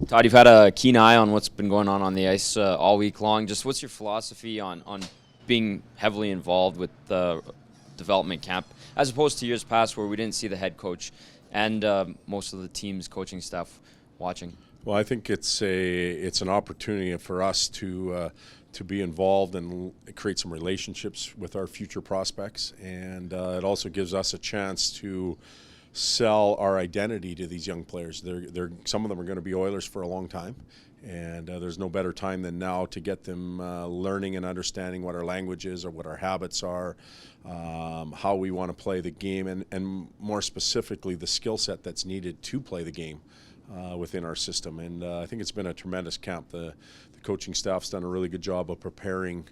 Todd, you've had a keen eye on what's been going on the ice all week long. Just what's your philosophy on being heavily involved with the development camp, as opposed to years past where we didn't see the head coach and most of the team's coaching staff watching? Well, I think it's an opportunity for us to be involved and create some relationships with our future prospects, and it also gives us a chance to sell our identity to these young players. Some of them are going to be Oilers for a long time, and there's no better time than now to get them learning and understanding what our language is or what our habits are, how we want to play the game, and more specifically the skill set that's needed to play the game within our system. And I think it's been a tremendous camp. The coaching staff's done a really good job of preparing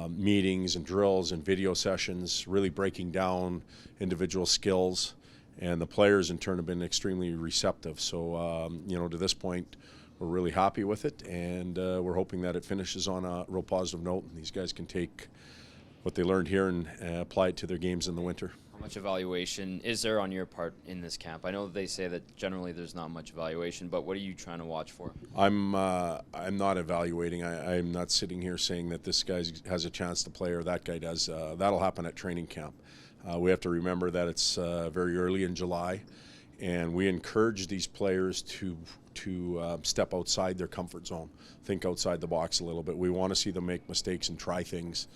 meetings and drills and video sessions, really breaking down individual skills, and the players in turn have been extremely receptive. So to this point, we're really happy with it, and we're hoping that it finishes on a real positive note and these guys can take what they learned here and apply it to their games in the winter. How much evaluation is there on your part in this camp? I know they say that generally there's not much evaluation, but what are you trying to watch for? I'm not evaluating. I'm not sitting here saying that this guy has a chance to play or that guy does. That'll happen at training camp. We have to remember that it's very early in July, and we encourage these players to step outside their comfort zone, think outside the box a little bit. We want to see them make mistakes and try things.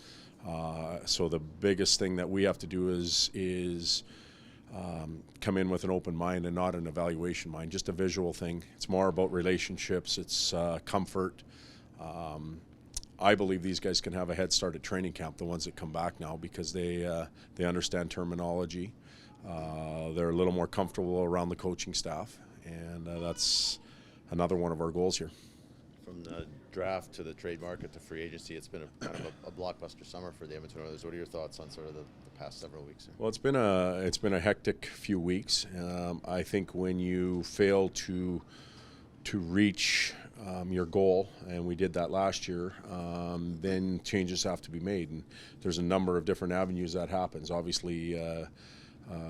So the biggest thing that we have to do is come in with an open mind and not an evaluation mind, just a visual thing. It's more about relationships, it's comfort. I believe these guys can have a head start at training camp, the ones that come back now, because they understand terminology. They're a little more comfortable around the coaching staff, and that's another one of our goals here. From the draft to the trade market to free agency, it's been a kind of a blockbuster summer for the Edmonton Oilers. What are your thoughts on sort of the past several weeks here? Well, it's been a hectic few weeks. I think when you fail to reach your goal, and we did that last year, then changes have to be made, and there's a number of different avenues that happens. Obviously,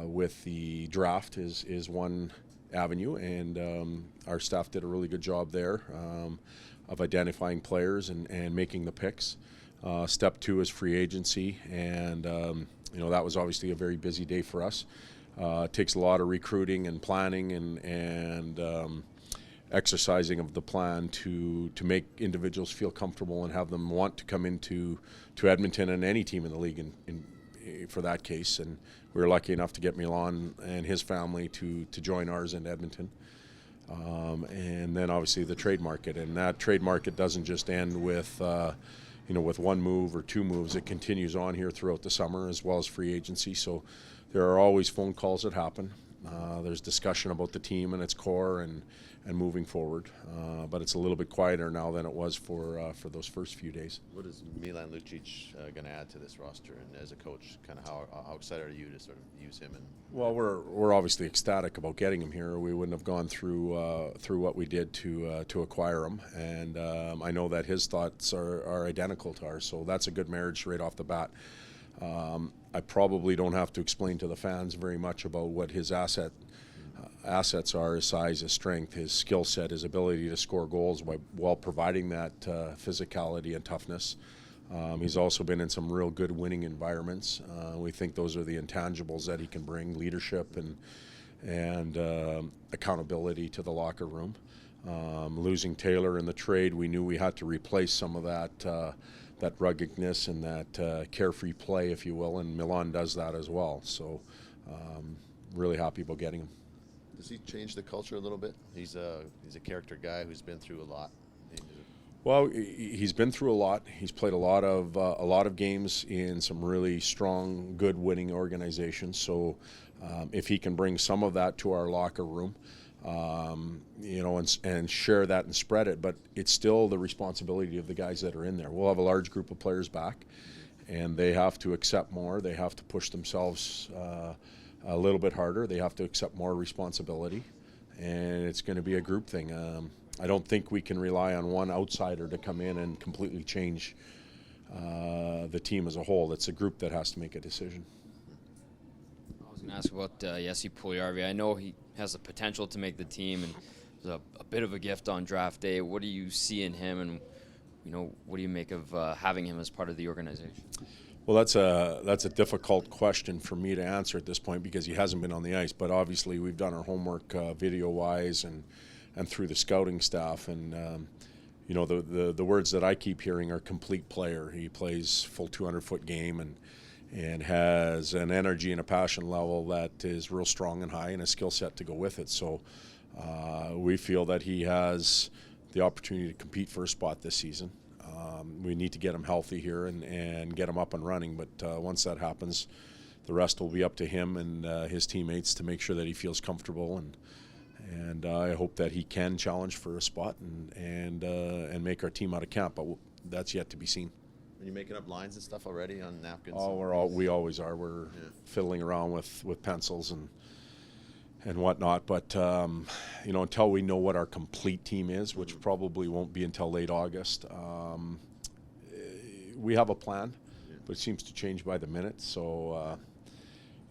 with the draft is one avenue, and our staff did a really good job there of identifying players and making the picks. Step two is free agency, and that was obviously a very busy day for us. It takes a lot of recruiting and planning and exercising of the plan to make individuals feel comfortable and have them want to come into Edmonton and any team in the league for that case. And we were lucky enough to get Milan and his family to join ours in Edmonton. And then obviously the trade market, and that trade market doesn't just end with with one move or two moves. It continues on here throughout the summer as well as free agency. So there are always phone calls that happen. There's discussion about the team and its core and moving forward, but it's a little bit quieter now than it was for those first few days. What is Milan Lucic going to add to this roster, and as a coach, kind of how excited are you to sort of use him? Well, we're obviously ecstatic about getting him here. We wouldn't have gone through what we did to acquire him, and I know that his thoughts are identical to ours. So that's a good marriage right off the bat. I probably don't have to explain to the fans very much about what his assets are, his size, his strength, his skill set, his ability to score goals while providing that physicality and toughness. He's also been in some real good winning environments. We think those are the intangibles that he can bring: leadership and accountability to the locker room. Losing Taylor in the trade, we knew we had to replace some of that ruggedness and that carefree play, if you will, and Milan does that as well. So really happy about getting him. Does he change the culture a little bit? He's a character guy who's been through a lot. Well, he's been through a lot. He's played a lot of games in some really strong, good winning organizations. So if he can bring some of that to our locker room, and share that and spread it, but it's still the responsibility of the guys that are in there. We'll have a large group of players back, and they have to accept more. They have to push themselves a little bit harder. They have to accept more responsibility, and it's going to be a group thing. I don't think we can rely on one outsider to come in and completely change the team as a whole. It's a group that has to make a decision. I was going to ask about Jesse Puljujarvi. I know he has the potential to make the team, and a bit of a gift on draft day. What do you see in him, and what do you make of having him as part of the organization? Well, that's a difficult question for me to answer at this point because he hasn't been on the ice. But obviously, we've done our homework video-wise and through the scouting staff. And the words that I keep hearing are complete player. He plays full 200-foot game and has an energy and a passion level that is real strong and high, and a skill set to go with it. So we feel that he has the opportunity to compete for a spot this season. We need to get him healthy here and get him up and running. But once that happens, the rest will be up to him and his teammates to make sure that he feels comfortable. And I hope that he can challenge for a spot and make our team out of camp. But that's yet to be seen. Are you making up lines and stuff already on napkins? Oh, we always are. We're fiddling around with pencils and whatnot. But until we know what our complete team is, which probably won't be until late August, we have a plan, but it seems to change by the minute. So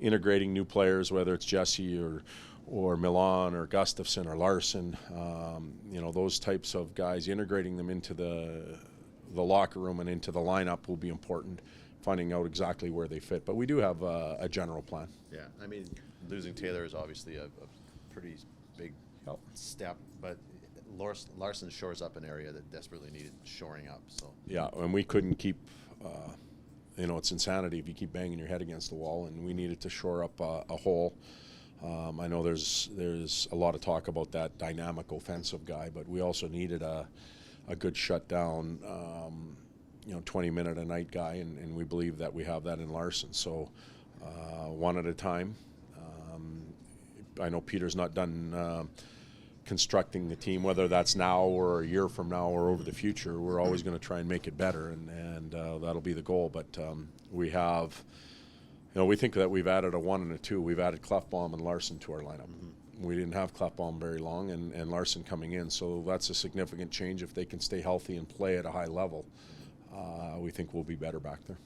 integrating new players, whether it's Jesse or Milan or Gustafsson or Larson, those types of guys, integrating them into the locker room and into the lineup will be important, finding out exactly where they fit. But we do have a general plan. Yeah, I mean, losing Taylor is obviously a pretty big step, but Larson shores up an area that desperately needed shoring up. So yeah, and we couldn't keep, it's insanity if you keep banging your head against the wall, and we needed to shore up a hole. I know there's a lot of talk about that dynamic offensive guy, but we also needed a good shutdown, 20-minute a night guy, and we believe that we have that in Larson. So one at a time. I know Peter's not done constructing the team, whether that's now or a year from now or over the future. We're always going to try and make it better, and that'll be the goal. But we have, we think that we've added a 1 and a 2. We've added Klefbom and Larson to our lineup. We didn't have Klefbom very long, and Larson coming in, so that's a significant change. If they can stay healthy and play at a high level, we think we'll be better back there.